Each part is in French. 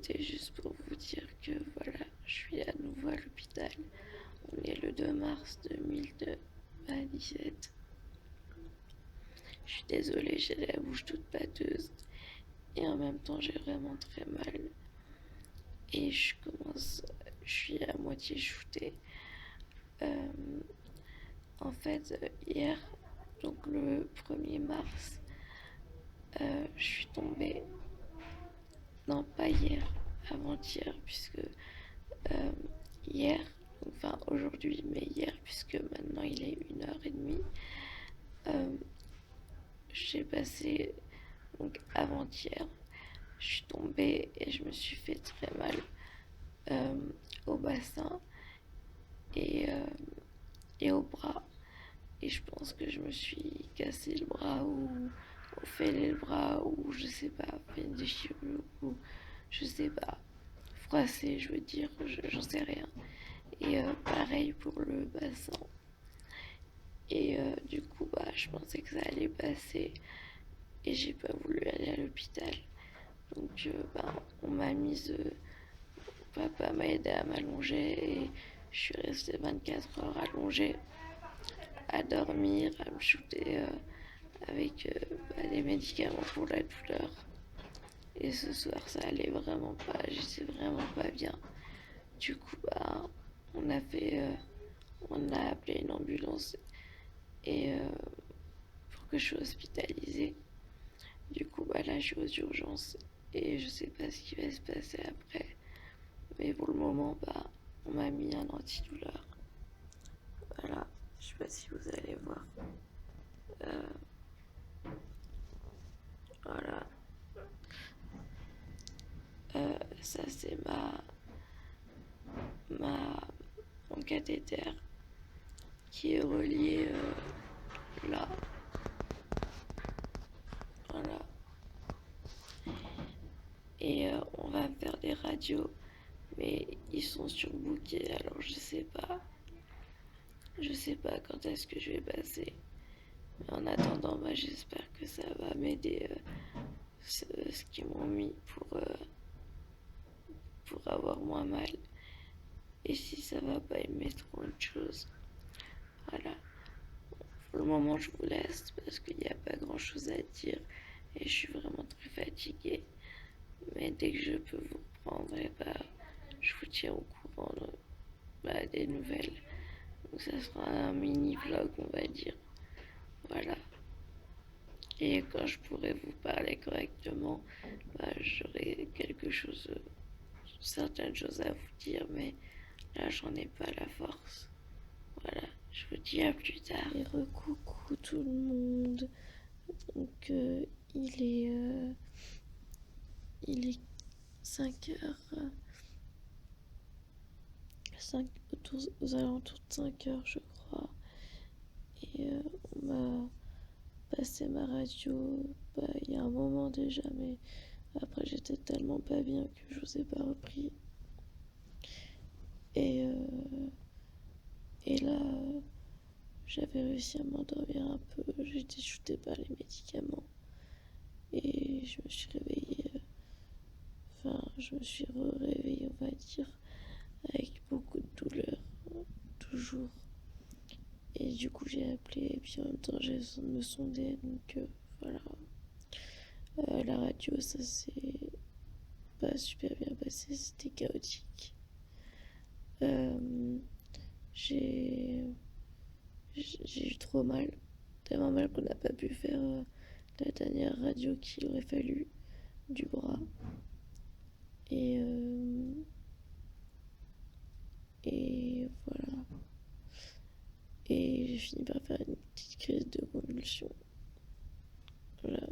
c'était juste pour vous dire que voilà, je suis à nouveau à l'hôpital. On est le 2 mars 2017. Je suis désolée, j'ai la bouche toute pâteuse et en même temps j'ai vraiment très mal. Et je suis à moitié shootée. Euh, En fait, hier, donc le 1er mars, je suis tombée. Non, pas hier, avant-hier, puisque euh, hier, enfin aujourd'hui, mais hier, puisque maintenant il est 1h30, euh, j'ai passé, donc avant-hier, je suis tombée et je me suis fait très mal euh, au bassin et, euh, et au bras. Et je pense que je me suis cassé le bras ou fêlé le bras ou je sais pas, fait une déchirure ou je sais pas, froissé, je veux dire, j'en sais rien. Et pareil pour le bassin. Et du coup, bah, je pensais que ça allait passer et j'ai pas voulu aller à l'hôpital. Donc, bah, on m'a mise, papa m'a aidé à m'allonger et je suis restée 24 heures allongée à dormir, à me shooter avec bah, des médicaments pour la douleur. Et ce soir, ça allait vraiment pas, j'étais vraiment pas bien. Du coup, bah, on a fait, on a appelé une ambulance et pour que je sois hospitalisée. Du coup, bah là, je suis aux urgences et je sais pas ce qui va se passer après. Mais pour le moment, bah, on m'a mis un antidouleur. Voilà, je sais pas si vous allez voir. Euh, voilà, ça c'est mon cathéter qui est relié là. Voilà. Et on va faire des radios, mais ils sont surbookés, alors je sais pas. Je sais pas quand est-ce que je vais passer. Mais en attendant, bah, j'espère que ça va m'aider ce qu'ils m'ont mis pour avoir moins mal. Et si ça va pas, ils mettront autre chose. Voilà. Pour le moment, je vous laisse parce qu'il n'y a pas grand chose à dire et je suis vraiment très fatiguée. Mais dès que je peux vous reprendre, et bah, je vous tiens au courant bah, des nouvelles. Donc ça sera un mini vlog, on va dire. Voilà. Et quand je pourrai vous parler correctement, bah, j'aurai quelque chose, certaines choses à vous dire, mais là j'en ai pas la force. Voilà, je vous dis à plus tard. Et recoucou tout le monde. Donc il est 5 heures, 5, aux alentours de 5 heures je crois. Et on m'a passé ma radio bah, il y a un moment déjà, mais après j'étais tellement pas bien que je vous ai pas repris. Et, euh, et là, j'avais réussi à m'endormir un peu. J'étais shootée par les médicaments. Et je me suis réveillée. Enfin, je me suis réveillée, on va dire, avec beaucoup de douleur. Toujours. Et du coup, j'ai appelé. Et puis en même temps, j'ai besoin de me sonder. Donc voilà. La radio, ça s'est pas super bien passé. C'était chaotique. Euh, j'ai eu trop mal. Tellement mal qu'on n'a pas pu faire la dernière radio qu'il aurait fallu du bras. Et, et voilà. Et j'ai fini par faire une petite crise de convulsion. Voilà.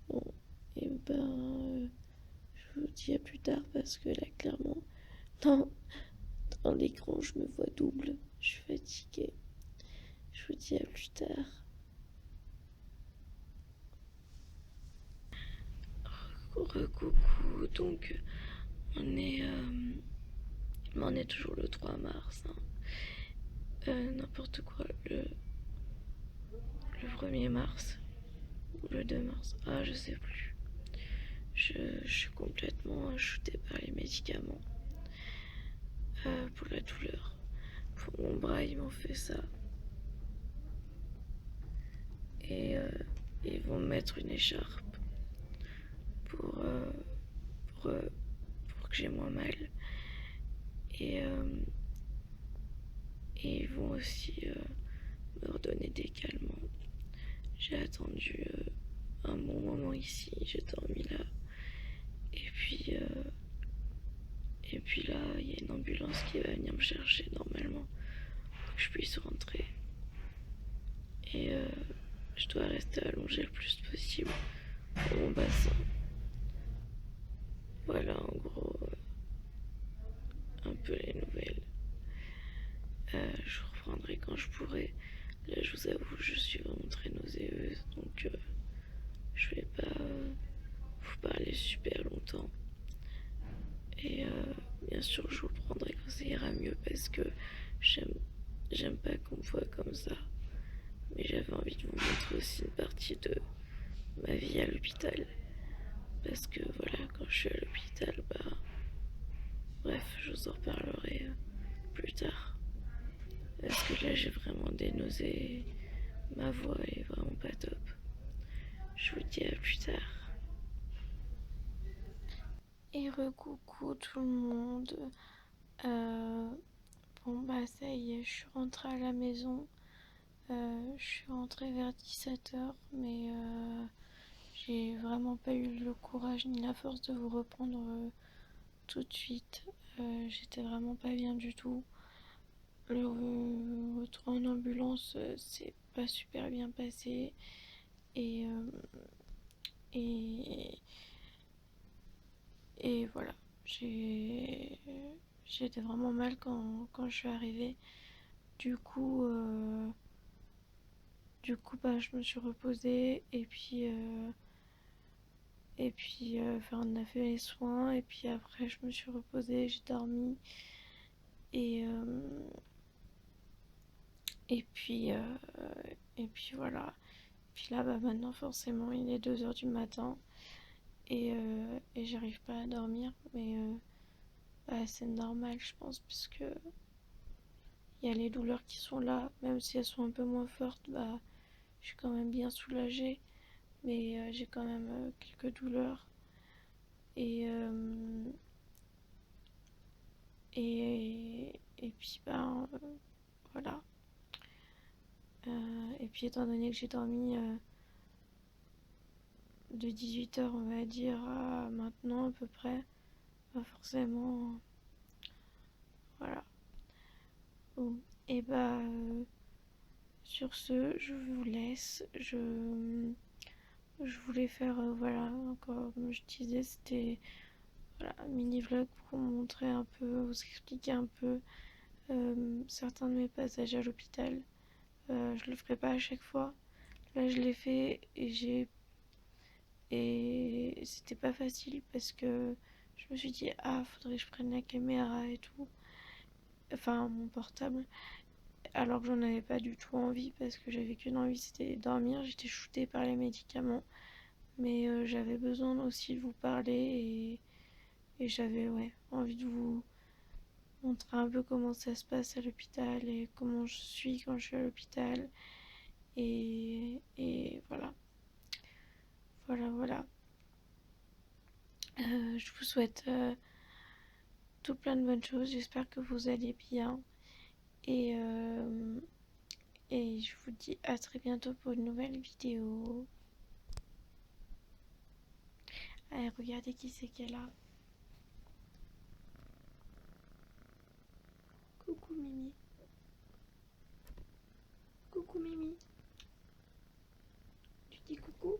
Bon. Et ben, je vous dis à plus tard parce que là, clairement, dans, dans l'écran, je me vois double. Je suis fatiguée. Je vous dis à plus tard. Coucou, donc on est toujours le 3 mars. Hein. N'importe quoi, le 1er mars ou le 2 mars. Ah, je sais plus. je suis complètement shootée par les médicaments pour la douleur. Pour mon bras, ils m'ont fait ça. Et ils vont me mettre une écharpe pour, euh, pour, euh, pour que j'ai moins mal. Et, euh, et ils vont aussi me redonner des calmants. J'ai attendu un bon moment ici, j'ai dormi là. Et puis, euh, et puis là, il y a une ambulance qui va venir me chercher normalement pour que je puisse rentrer. Et je dois rester allongée le plus possible pour mon bassin. Voilà en gros un peu les nouvelles. Je reprendrai quand je pourrai. Là, je vous avoue, je suis vraiment très nauséeuse, donc je vais pas vous parler super longtemps. Et bien sûr, je vous prendrai quand ça ira mieux parce que j'aime, j'aime pas qu'on me voit comme ça. Mais j'avais envie de vous montrer aussi une partie de ma vie à l'hôpital. Parce que voilà, quand je suis à l'hôpital, bah. Bref, je vous en reparlerai plus tard. Parce que là, j'ai vraiment des nausées. Ma voix est vraiment pas top. Je vous dis à plus tard. Et recoucou tout le monde. Euh, bon bah ça y est, je suis rentrée à la maison. Je suis rentrée vers 17h, mais j'ai vraiment pas eu le courage ni la force de vous reprendre tout de suite. J'étais vraiment pas bien du tout. Le retour en ambulance s'est pas super bien passé. Et, et, et voilà. J'étais vraiment mal quand je suis arrivée. Du coup, euh, bah, je me suis reposée enfin, on a fait les soins et puis après je me suis reposée, j'ai dormi et euh, et puis euh, et puis voilà. Puis là, bah maintenant forcément il est 2 heures du matin et j'arrive pas à dormir, mais bah, c'est normal je pense puisque il y a les douleurs qui sont là, même si elles sont un peu moins fortes, bah je suis quand même bien soulagée, mais j'ai quand même quelques douleurs. Et, euh, et puis, ben, voilà. Et puis, étant donné que j'ai dormi de 18h, on va dire, à maintenant à peu près, pas forcément. Voilà. Bon. Et bah, sur ce, je vous laisse. Je voulais faire, voilà, encore, comme je disais, c'était voilà, un mini vlog pour vous montrer un peu, vous expliquer un peu certains de mes passages à l'hôpital. Je le ferai pas à chaque fois. Là, je l'ai fait et c'était pas facile parce que je me suis dit ah faudrait que je prenne la caméra et tout, enfin mon portable, alors que j'en avais pas du tout envie parce que j'avais qu'une envie, c'était dormir. J'étais shootée par les médicaments, mais j'avais besoin aussi de vous parler et j'avais ouais envie de vous montrer un peu comment ça se passe à l'hôpital et comment je suis quand je suis à l'hôpital et voilà. Voilà. Je vous souhaite tout plein de bonnes choses. J'espère que vous allez bien. Et, euh, et je vous dis à très bientôt pour une nouvelle vidéo. Allez, regardez qui c'est qu'elle a. Coucou Mimi. Coucou Mimi. Tu dis coucou?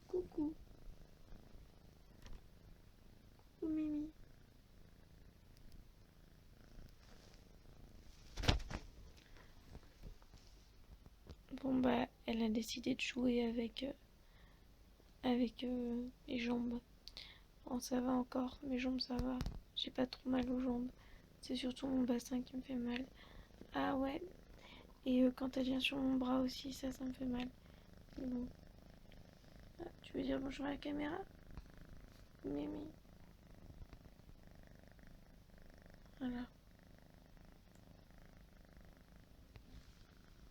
Coucou. Coucou Mimi. Bon bah, elle a décidé de jouer avec les jambes. Bon, ça va encore, mes jambes ça va. J'ai pas trop mal aux jambes. C'est surtout mon bassin qui me fait mal. Ah ouais. Et quand elle vient sur mon bras aussi, ça me fait mal. Mais bon. Ah, tu veux dire bonjour à la caméra? Mimi. Voilà.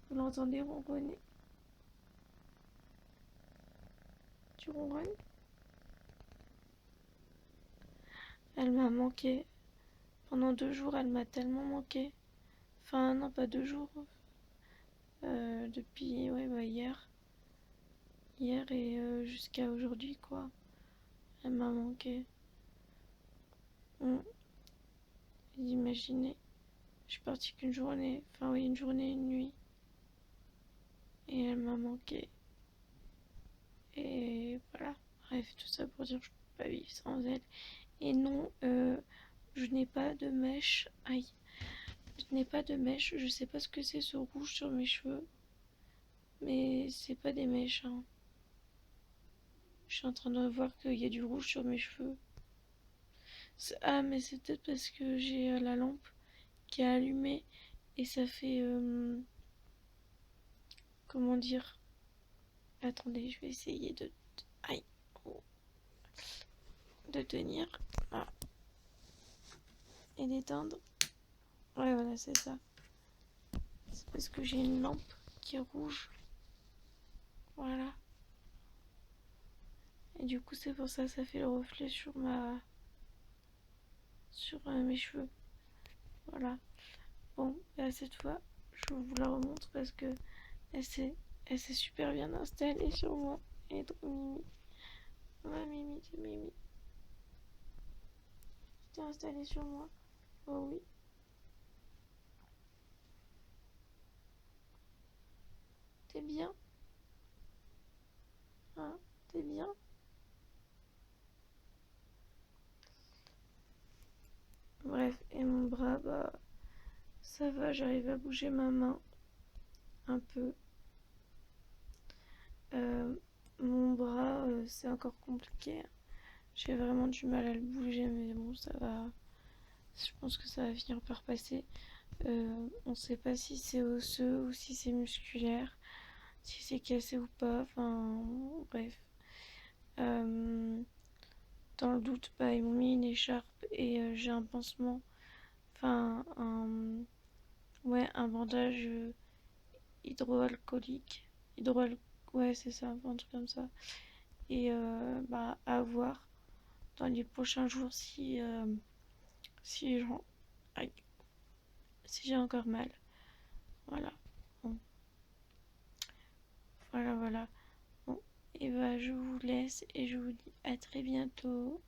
Vous l'entendez ronronner? Tu ronronnes? Elle m'a manqué. Pendant 2 jours, elle m'a tellement manqué. Enfin, non, pas 2 jours. Depuis, ouais, bah, hier. Hier et jusqu'à aujourd'hui, quoi. Elle m'a manqué. Vous imaginez, je suis partie qu'une journée. Enfin, oui, une journée, une nuit. Et elle m'a manqué. Et voilà. Bref, tout ça pour dire que je peux pas vivre sans elle. Et non, je n'ai pas de mèche. Aïe. Je n'ai pas de mèche. Je sais pas ce que c'est ce rouge sur mes cheveux. Mais c'est pas des mèches, hein. Je suis en train de voir qu'il y a du rouge sur mes cheveux. Ah, mais c'est peut-être parce que j'ai la lampe qui est allumée et ça fait. Comment dire? Attendez, je vais essayer de. Aïe! Oh, de tenir. Là. Et d'éteindre. Ouais, voilà, c'est ça. C'est parce que j'ai une lampe qui est rouge. Voilà. Et du coup, c'est pour ça que ça fait le reflet sur ma. Sur mes cheveux. Voilà. Bon, là, cette fois, je vous la remontre parce que elle s'est super bien installée sur moi. Elle est trop mimi. Ouais, Mimi, c'est Mimi. Tu t'es installée sur moi. Oh oui. T'es bien? Hein? T'es bien? Bref, et mon bras, bah, ça va, j'arrive à bouger ma main un peu. Euh, Mon bras, c'est encore compliqué. J'ai vraiment du mal à le bouger, mais bon, ça va. Je pense que ça va finir par passer. On sait pas si c'est osseux ou si c'est musculaire, si c'est cassé ou pas. Enfin, bref. Dans le doute, bah, ils m'ont mis une écharpe et j'ai un pansement. Enfin, ouais, un bandage hydroalcoolique. Ouais, c'est ça, un truc comme ça. Et bah, à voir dans les prochains jours si j'en- aïe, si j'ai encore mal. Voilà. Bon, voilà. Bon, et bah, je vous laisse et je vous dis à très bientôt.